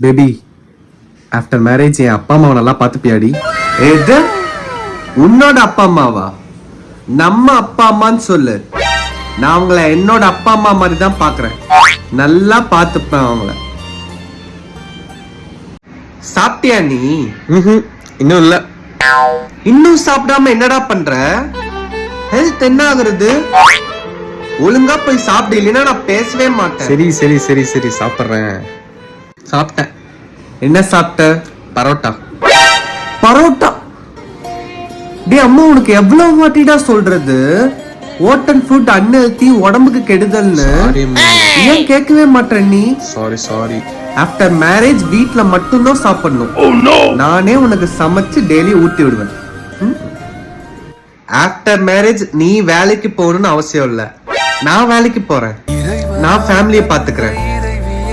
Baby after marriage என் அப்பா அம்மாவை நல்லா பார்த்துப்பியாடி? எது? உன்னோட அப்பா அம்மாவா? நம்ம அப்பா அம்மான்னு சொல்லு. நான் அவங்கள என்னோட அப்பா அம்மா மாதிரி தான் பாக்குறேன். நல்லா பார்த்துப்பேன் அவங்கள. சாப்பிட்டியா நீ? இன்னும் இல்லை. இன்னும் சாப்பிடாம என்னடா பண்ற? ஹெல்த் என்ன ஆகுறது? ஒழுங்கா போய் சாப்பிடு, இல்லைன்னா நான் பேசவே மாட்டேன். சரி சரி சரி சரி சாப்பிட்றேன். சாப்பிட்டேன். என்ன சாப்பிட்ட? பரோட்டா. பரோட்டா? டேய் அம்மா, உனக்கு எவ்வளவு வாட்டிடா சொல்றது ஓட்டன் ஃபுட் அன்ஹெல்தி, உடம்புக்கு கெடுதல்னு? ஏன் கேட்கவே மாட்டேன் நீ? சாரி. ஆஃப்டர் மேரேஜ் வீட்ல மட்டும்தான் சாப்பிடணும். நானே உனக்கு சமைச்சு டெய்லி ஊட்டி விடுவேன். ஆஃப்டர் மேரேஜ் நீ வேலைக்கு போகணும்னு அவசியம் இல்ல. நான் வேலைக்கு போறேன். நான் ஃபேமிலியை பாத்துக்கிறேன்.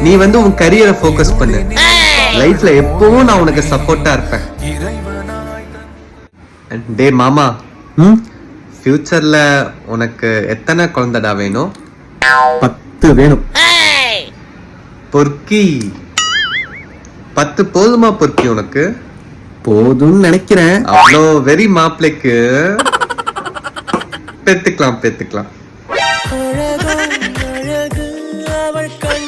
நீ வந்து உன் கரியரை ஃபோக்கஸ் பண்ணு. லைஃப்ல எப்பவும் நான் உனக்கு சப்போர்ட்டா இருப்பேன். டே மாமா, ஃபியூச்சர்ல உனக்கு எத்தனை குழந்தைடா வேணும்? 10 வேணும். பொறுக்கி 10 போதுமா பொறுக்கி உனக்கு? போதும்னு நினைக்கிறேன். அவ்வளோ வெரி மாப்பிளைக்கு பெத்துக்கலாம். அழகு அவள் கண்